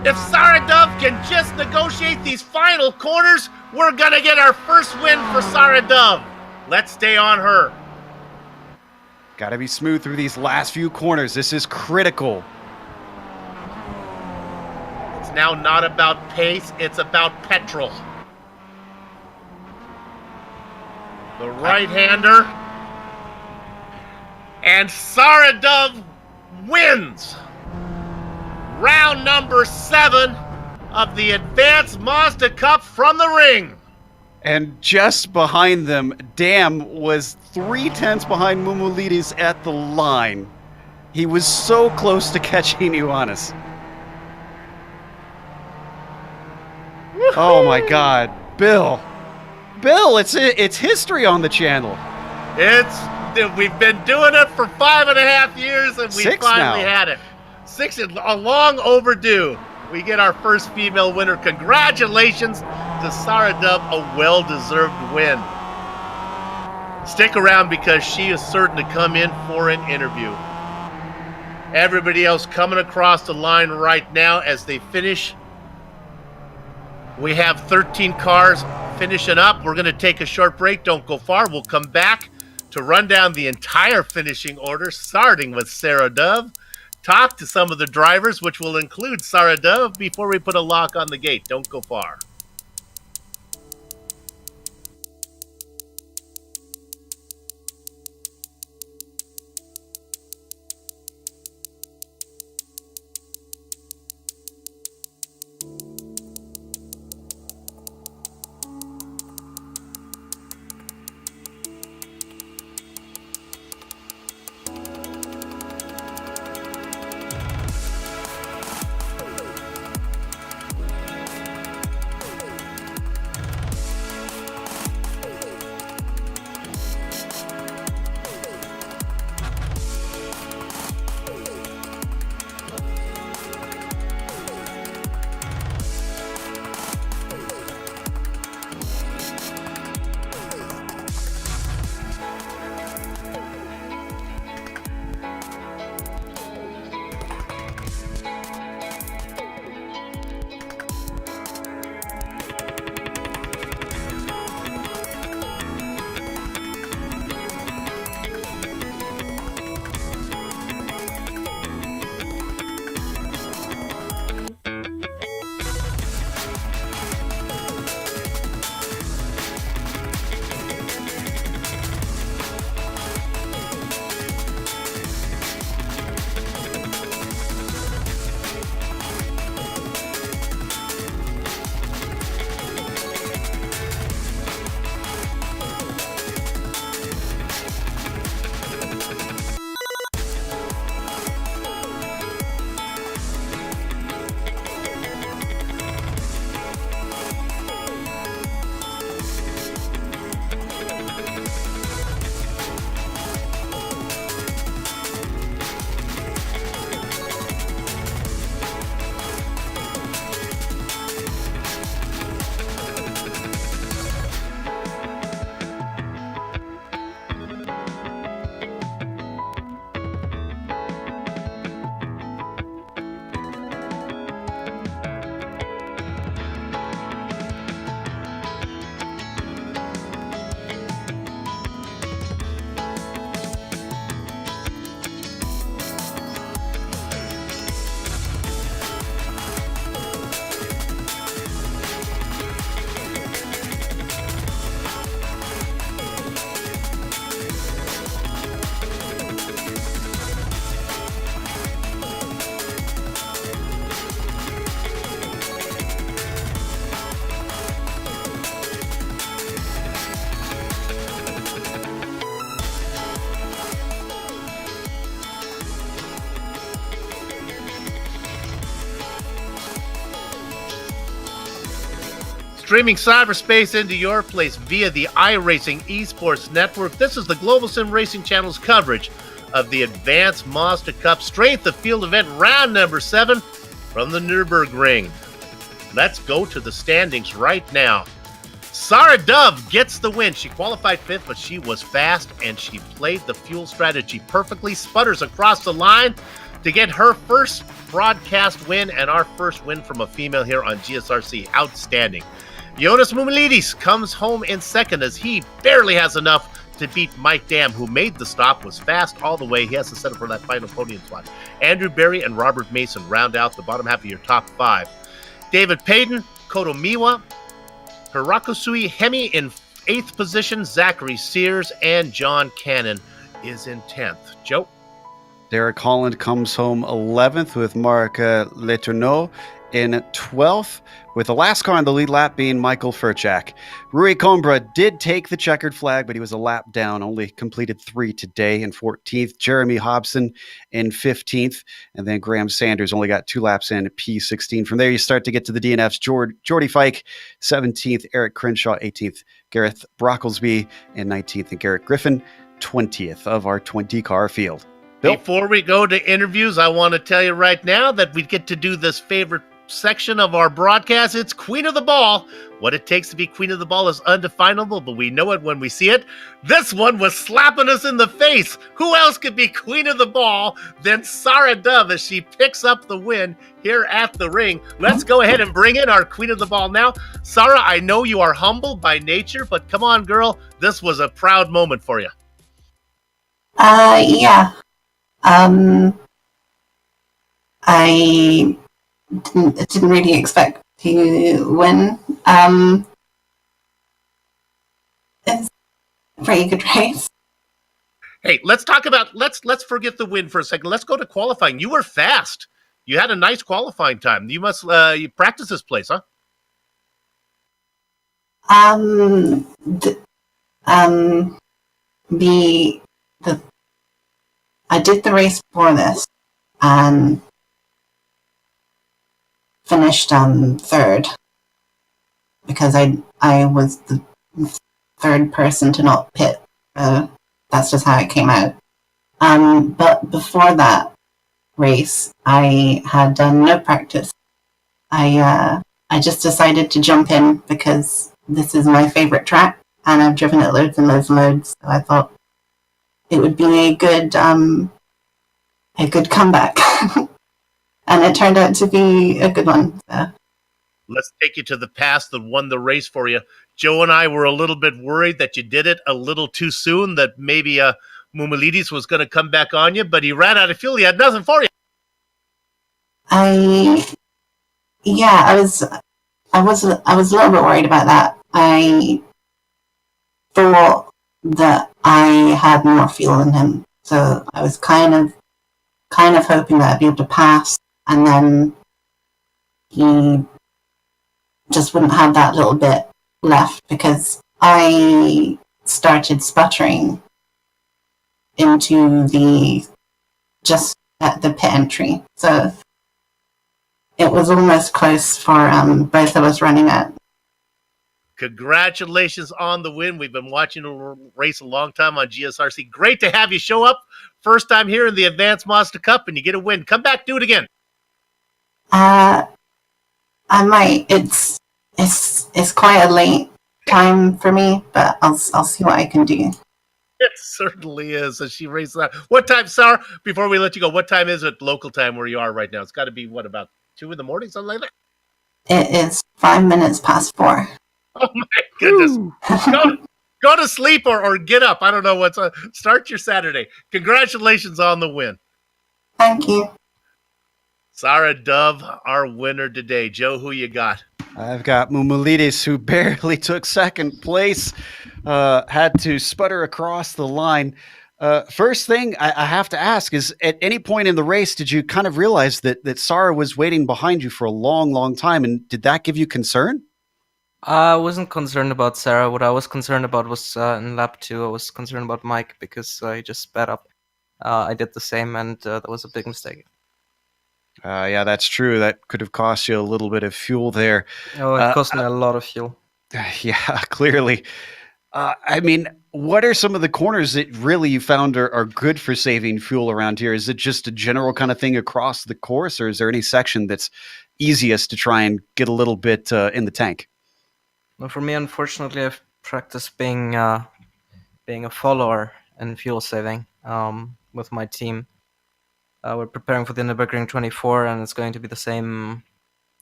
B: If Sara Dove can just negotiate these final corners, we're going to get our first win for Sara Dove. Let's stay on her.
C: Got to be smooth through these last few corners. This is critical.
B: It's now not about pace, it's about petrol. The right-hander. And Sara Dove wins round number 7 of the Advanced Mazda Cup from the ring.
C: And just behind them, Dam was 3/10 behind Mumalides at the line. He was so close to catching Ioannis. Oh my God, Bill, it's history on the channel.
B: We've been doing it for 5.5 years, and we
C: 6
B: finally
C: now.
B: had it. 6 is long overdue. We get our first female winner. Congratulations to Sara Dove, a well-deserved win. Stick around because she is certain to come in for an interview. Everybody else coming across the line right now as they finish. We have 13 cars finishing up. We're going to take a short break. Don't go far. We'll come back to run down the entire finishing order, starting with Sara Dove. Talk to some of the drivers, which will include Sara Dove, before we put a lock on the gate. Don't go far. Streaming cyberspace into your place via the iRacing Esports Network. This is the Global SimRacing Channel's coverage of the Advanced Mazda Cup Strength of Field event round number 7 from the Nürburgring. Let's go to the standings right now. Sarah Dove gets the win. She qualified 5th, but she was fast and she played the fuel strategy perfectly. Sputters across the line to get her first broadcast win and our first win from a female here on GSRC. Outstanding. Jonas Mumilidis comes home in 2nd as he barely has enough to beat Mike Dam, who made the stop, was fast all the way. He has to settle for that final podium spot. Andrew Berry and Robert Mason round out the bottom half of your top 5. David Payton, Koto Miwa, Hirakusui Hemi in 8th position. Zachary Sears and John Cannon is in 10th. Joe?
C: Derek Holland comes home 11th with Marc Letourneau in 12th, with the last car on the lead lap being Michael Furchak. Rui Coimbra did take the checkered flag, but he was a lap down, only completed 3 today in 14th. Jeremy Hobson in 15th, and then Graham Sanders only got 2 laps in P16. From there, you start to get to the DNFs. Jordy Fike, 17th. Eric Crenshaw, 18th. Gareth Brocklesby in 19th, and Garrett Griffin, 20th of our 20-car field. Bill?
B: Before we go to interviews, I want to tell you right now that we get to do this favorite section of our broadcast. It's Queen of the Ball. What it takes to be Queen of the Ball is undefinable, but we know it when we see it. This one was slapping us in the face. Who else could be Queen of the Ball than Sarah Dove as she picks up the win here at the ring? Let's go ahead and bring in our Queen of the Ball now. Sarah, I know you are humble by nature, but come on, girl. This was a proud moment for you.
E: Yeah. I didn't really expect to win. It's a pretty good race.
B: Hey, let's talk about let's forget the win for a second. Let's go to qualifying. You were fast. You had a nice qualifying time. You must you practice this place, huh?
E: I did the race before this and finished 3rd because I was the 3rd person to not pit. That's just how it came out. But before that race, I had done no practice. I just decided to jump in because this is my favorite track and I've driven it loads and loads and loads. So I thought it would be a good comeback. And it turned out to be a good one. So.
B: Let's take you to the past that won the race for you. Joe and I were a little bit worried that you did it a little too soon, that maybe Mumilidis was going to come back on you, but he ran out of fuel. He had nothing for you.
E: I was a little bit worried about that. I thought that I had more fuel than him, so I was kind of hoping that I'd be able to pass, and then he just wouldn't have that little bit left because I started sputtering into just at the pit entry, so it was almost close for both of us running out.
B: Congratulations on the win. We've been watching the race a long time on GSRC. Great to have you show up. First time here in the Advanced Mazda Cup, and you get a win. Come back, do it again.
E: I might. It's quite a late time for me, but I'll see what I can do.
B: It certainly is. As she races out. What time, Sarah? Before we let you go, what time is it local time where you are right now? It's got to be what, about 2 in the morning, something like that.
E: It is 5 minutes past 4.
B: Oh my goodness. Go to sleep or get up. I don't know what's on. Start your Saturday. Congratulations on the win.
E: Thank you.
B: Sarah Dove, our winner today. Joe, who you got?
C: I've got Mumilidis, who barely took 2nd place, had to sputter across the line. First thing I have to ask is, at any point in the race, did you kind of realize that Sarah was waiting behind you for a long, long time, and did that give you concern?
F: I wasn't concerned about Sarah. What I was concerned about was in lap 2, I was concerned about Mike because he just sped up. I did the same, and that was a big mistake.
C: Yeah, that's true. That could have cost you a little bit of fuel there.
F: Oh, it cost me a lot of fuel.
C: Yeah, clearly. I mean, what are some of the corners that really you found are good for saving fuel around here? Is it just a general kind of thing across the course, or is there any section that's easiest to try and get a little bit in the tank?
F: Well, for me, unfortunately, I've practiced being a follower in fuel saving with my team. We're preparing for the Nürburgring 24, and it's going to be the same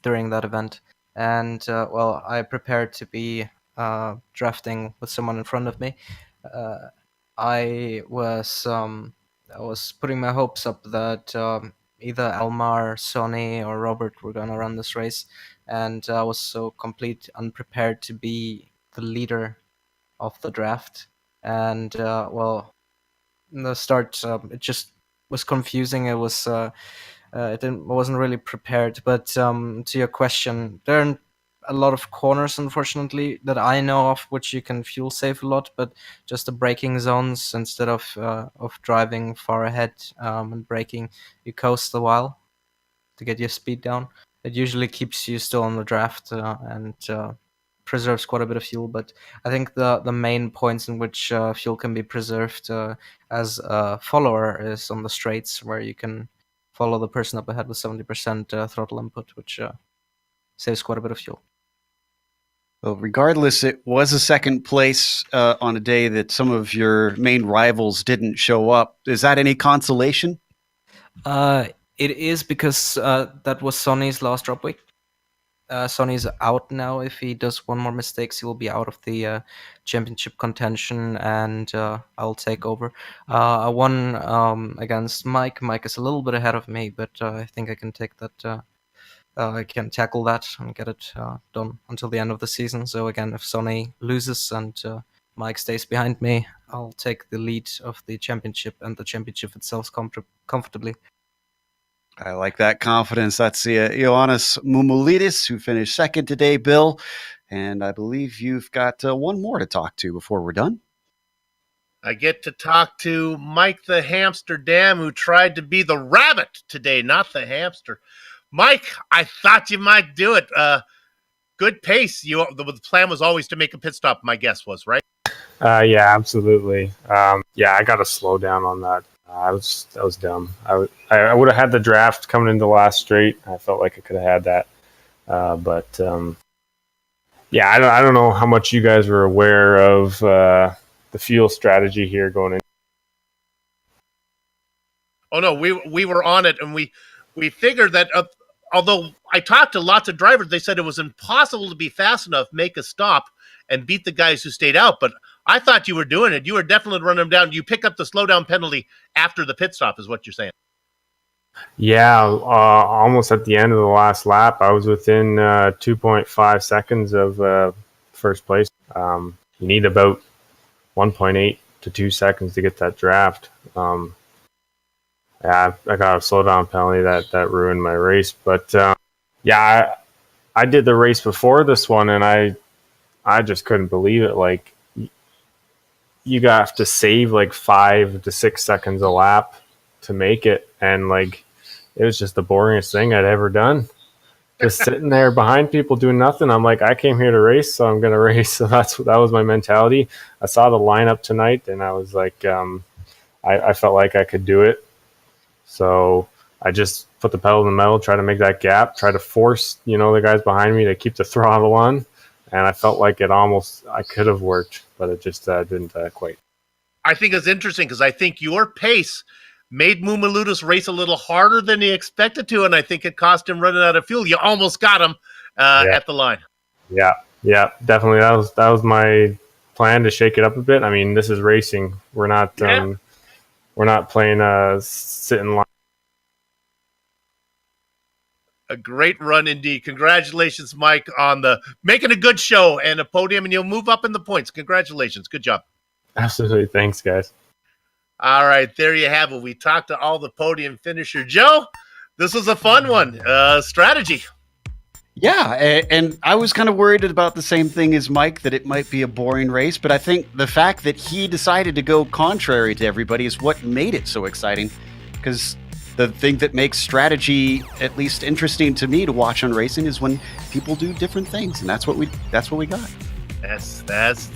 F: during that event. And well, I prepared to be drafting with someone in front of me. I was putting my hopes up that either Elmar, Sonny, or Robert were gonna run this race, and I was so complete unprepared to be the leader of the draft. And well, in the start, it just was confusing. It was I wasn't really prepared. But to your question, there aren't a lot of corners, unfortunately, that I know of, which you can fuel save a lot. But just the braking zones, instead of driving far ahead and braking, you coast a while to get your speed down. It usually keeps you still on the draft and preserves quite a bit of fuel. But I think the main points in which fuel can be preserved as a follower is on the straights, where you can follow the person up ahead with 70% throttle input, which saves quite a bit of fuel.
C: Well, regardless, it was a second place on a day that some of your main rivals didn't show up. Is that any consolation?
F: It is, because that was Sonny's last drop week. Sonny's out now. If he does one more mistake, he will be out of the championship contention, and I'll take over. I won against Mike. Mike is a little bit ahead of me, but I think I can take that. I can tackle that and get it done until the end of the season. So again, if Sonny loses and Mike stays behind me, I'll take the lead of the championship and the championship itself comfortably.
C: I like that confidence. That's Ioannis Moumoulidis, who finished second today, Bill. And I believe you've got one more to talk to before we're done.
B: I get to talk to Mike the Hamsterdam, who tried to be the rabbit today, not the hamster. Mike, I thought you might do it. Good pace. The plan was always to make a pit stop, my guess was, right?
G: Yeah, absolutely. Yeah, I got to slow down on that. That was dumb. I would have had the draft coming into the last straight. I felt like I could have had that. But yeah, I don't know how much you guys were aware of the fuel strategy here going in.
B: Oh no, we were on it, and we figured that although I talked to lots of drivers, they said it was impossible to be fast enough, make a stop, and beat the guys who stayed out. But I thought you were doing it. You were definitely running them down. You pick up the slowdown penalty after the pit stop, is what you're saying.
G: Yeah, almost at the end of the last lap, I was within 2.5 seconds of first place. You need about 1.8 to 2 seconds to get that draft. Yeah, I got a slowdown penalty that ruined my race. But yeah, I did the race before this one, and I just couldn't believe it. Like, you have to save like 5 to 6 seconds a lap to make it, and like, it was just the boringest thing I'd ever done. Just sitting there behind people doing nothing. I'm like, I came here to race, so I'm gonna race. So that was my mentality. I saw the lineup tonight, and I was like, I felt like I could do it. So I just put the pedal to the metal, try to make that gap, try to force, the guys behind me to keep the throttle on. And I felt like I could have worked, but it just didn't quite.
B: I think it's interesting because I think your pace made Moumoulidis race a little harder than he expected to, and I think it cost him running out of fuel. You almost got him at the line. Yeah,
G: definitely. That was my plan, to shake it up a bit. I mean, this is racing. We're not playing sit in line.
B: A great run indeed. Congratulations, Mike, on the making a good show and a podium, and you'll move up in the points. Congratulations. Good job.
G: Absolutely. Thanks, guys.
B: All right, there you have it. We talked to all the podium finisher. Joe, this was a fun one. Strategy.
C: Yeah, and I was kind of worried about the same thing as Mike, that it might be a boring race, but I think the fact that he decided to go contrary to everybody is what made it so exciting, because the thing that makes strategy at least interesting to me to watch on racing is when people do different things, and that's what we got.
B: That's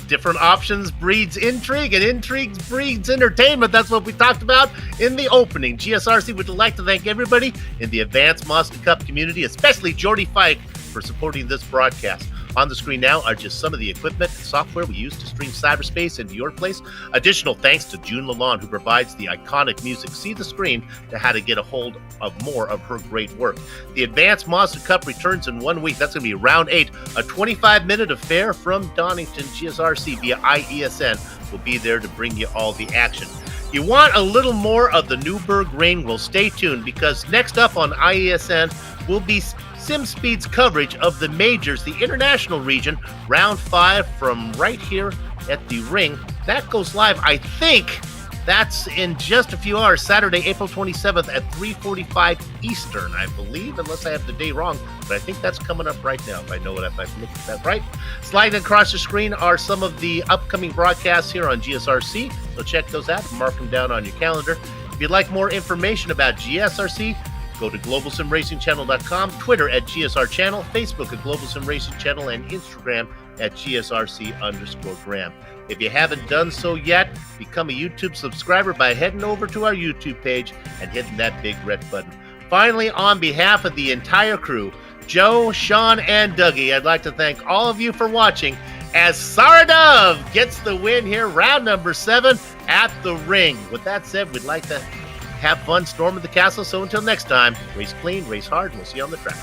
B: different options breeds intrigue, and intrigue breeds entertainment. That's what we talked about in the opening. GSRC would like to thank everybody in the Advanced Mazda Cup community, especially Jordy Fike, for supporting this broadcast. On the screen now are just some of the equipment and software we use to stream cyberspace into your place. Additional thanks to June Lalonde, who provides the iconic music. See the screen to how to get a hold of more of her great work. The Advanced Mazda Cup returns in 1 week. That's going to be round 8, a 25-minute affair from Donington. GSRC via IESN will be there to bring you all the action. You want a little more of the Nürburgring? Well, stay tuned, because next up on IESN will be SimSpeed's coverage of the majors, the international region, round 5 from right here at the ring. That goes live, I think that's in just a few hours, Saturday, April 27th at 3:45 Eastern, I believe, unless I have the day wrong, but I think that's coming up right now, if I looked at that right. Sliding across the screen are some of the upcoming broadcasts here on GSRC, so check those out, mark them down on your calendar. If you'd like more information about GSRC, go to globalsimracingchannel.com, Twitter at GSR Channel, Facebook at Global Sim Racing Channel, and Instagram at GSRC_Graham. If you haven't done so yet, become a YouTube subscriber by heading over to our YouTube page and hitting that big red button. Finally, on behalf of the entire crew, Joe, Sean, and Dougie, I'd like to thank all of you for watching as Saradov gets the win here, round number 7 at the ring. With that said, we'd like to have fun storming the castle. So until next time, race clean, race hard, and we'll see you on the track.